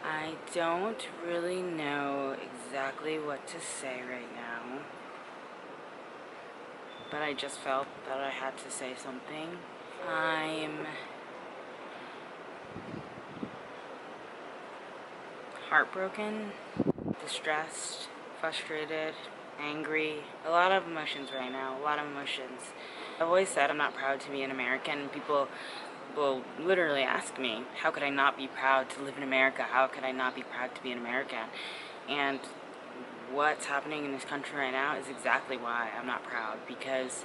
I don't really know exactly what to say right now, but I just felt that I had to say something. I'm heartbroken, distressed, frustrated, angry, a lot of emotions right now, a lot of emotions. I've always said I'm not proud to be an American. People will literally ask me, how could I not be proud to live in America? How could I not be proud to be an American? And what's happening in this country right now is exactly why I'm not proud, because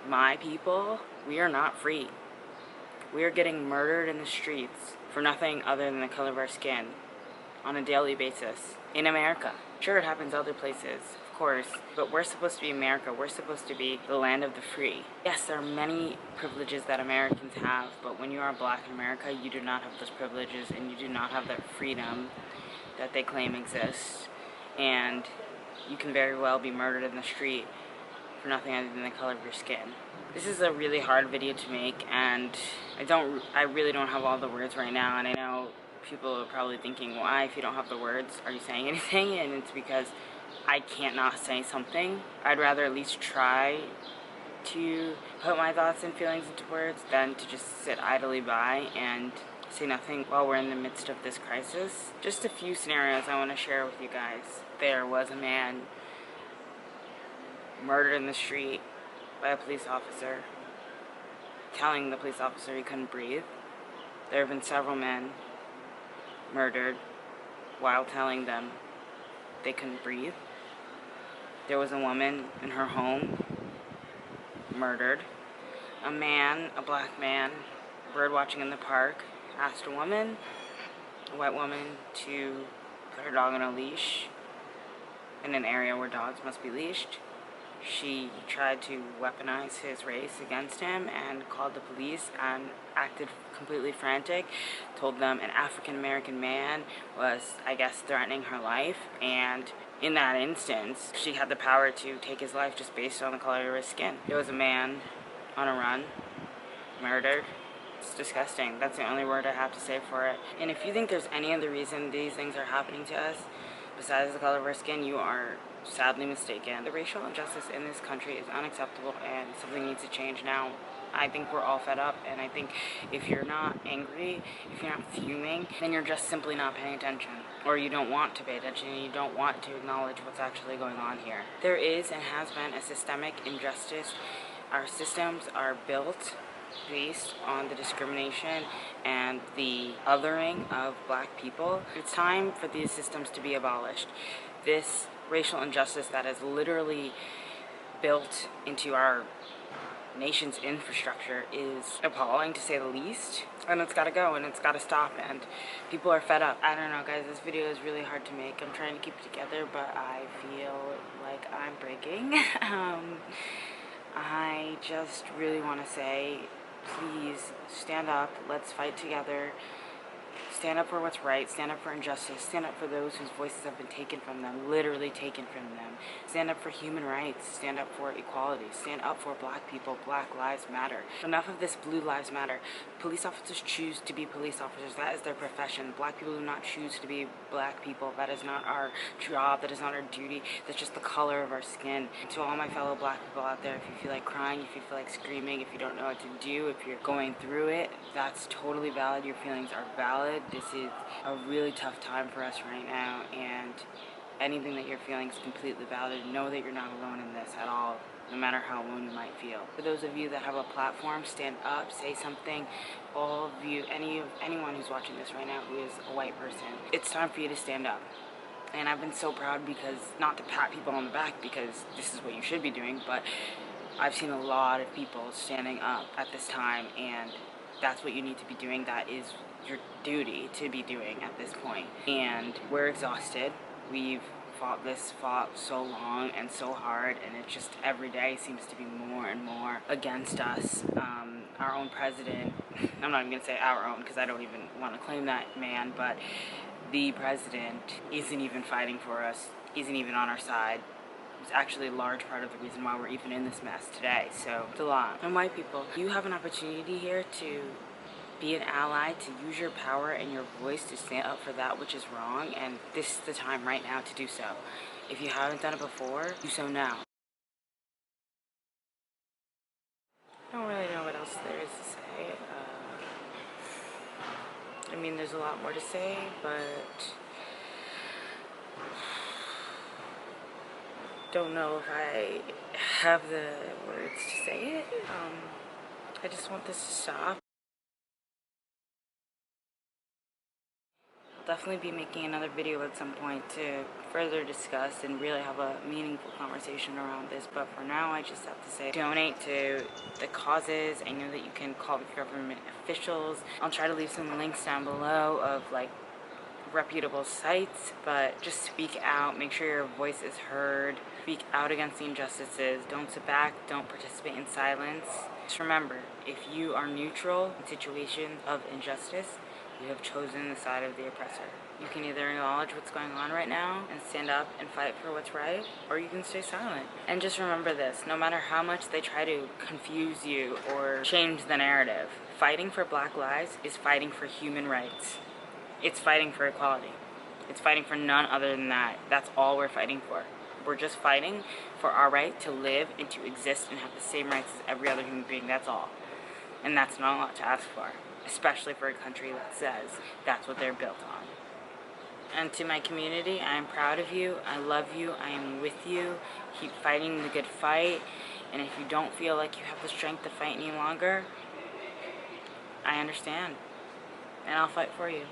my people, we are not free. We are getting murdered in the streets for nothing other than the color of our skin on a daily basis in America. Sure, it happens other places, of course, but we're supposed to be America. We're supposed to be the land of the free. Yes, there are many privileges that Americans have, but when you are black in America, you do not have those privileges, and you do not have that freedom that they claim exists. And you can very well be murdered in the street for nothing other than the color of your skin. This is a really hard video to make, and I really don't have all the words right now, and I know people are probably thinking, why, if you don't have the words, are you saying anything? And it's because I can't not say something. I'd rather at least try to put my thoughts and feelings into words than to just sit idly by and say nothing while we're in the midst of this crisis. Just a few scenarios I want to share with you guys. There was a man murdered in the street by a police officer, telling the police officer he couldn't breathe. There have been several men murdered while telling them they couldn't breathe. There was a woman in her home murdered. A man, a black man, bird watching in the park, asked a woman, a white woman, to put her dog on a leash in an area where dogs must be leashed. She tried to weaponize his race against him and called the police and acted completely frantic, told them an African American man was, I guess, threatening her life, and in that instance, she had the power to take his life just based on the color of his skin. There was a man on a run, murdered. It's disgusting. That's the only word I have to say for it. And if you think there's any other reason these things are happening to us besides the color of our skin, you are sadly mistaken. The racial injustice in this country is unacceptable, and something needs to change now. I think we're all fed up, and I think if you're not angry, if you're not fuming, then you're just simply not paying attention, or you don't want to pay attention, and you don't want to acknowledge what's actually going on here. There is and has been a systemic injustice. Our systems are built based on the discrimination and the othering of black people. It's time for these systems to be abolished. This racial injustice that is literally built into our nation's infrastructure is appalling, to say the least, and it's gotta go, and it's gotta stop, and people are fed up. I don't know, guys, this video is really hard to make. I'm trying to keep it together, but I feel like I'm breaking. I just really want to say, please stand up, let's fight together. Stand up for what's right, stand up for injustice, stand up for those whose voices have been taken from them, literally taken from them. Stand up for human rights, stand up for equality, stand up for black people. Black lives matter. Enough of this blue lives matter. Police officers choose to be police officers. That is their profession. Black people do not choose to be black people. That is not our job. That is not our duty. That's just the color of our skin. To all my fellow black people out there, if you feel like crying, if you feel like screaming, if you don't know what to do, if you're going through it, that's totally valid. Your feelings are valid. This is a really tough time for us right now, and anything that you're feeling is completely valid. Know that you're not alone in this at all, no matter how alone you might feel. For those of you that have a platform, stand up, say something. All of you, anyone who's watching this right now who is a white person, it's time for you to stand up. And I've been so proud, because, not to pat people on the back, because this is what you should be doing, but I've seen a lot of people standing up at this time, and that's what you need to be doing. That is your duty to be doing at this point. And we're exhausted. We've fought so long and so hard, and it just every day seems to be more and more against us. Our own president, I'm not even gonna say our own, because I don't even want to claim that man, but the president isn't even fighting for us, isn't even on our side. It's actually a large part of the reason why we're even in this mess today. So it's a lot. And white people, you have an opportunity here to Be an ally, to use your power and your voice to stand up for that which is wrong, and this is the time right now to do so. If you haven't done it before, do so now. I don't really know what else there is to say. I mean, there's a lot more to say, but don't know if I have the words to say it. I just want this to stop. I'll definitely be making another video at some point to further discuss and really have a meaningful conversation around this, but for now I just have to say donate to the causes. I know that you can call the government officials. I'll try to leave some links down below of like reputable sites, but just speak out, make sure your voice is heard, speak out against the injustices, don't sit back, don't participate in silence. Just remember, if you are neutral in situations of injustice, you have chosen the side of the oppressor. You can either acknowledge what's going on right now and stand up and fight for what's right, or you can stay silent. And just remember this, no matter how much they try to confuse you or change the narrative, fighting for Black lives is fighting for human rights. It's fighting for equality. It's fighting for none other than that. That's all we're fighting for. We're just fighting for our right to live and to exist and have the same rights as every other human being. That's all. And that's not a lot to ask for, especially for a country that says that's what they're built on. And to my community, I am proud of you. I love you. I am with you. Keep fighting the good fight. And if you don't feel like you have the strength to fight any longer, I understand. And I'll fight for you.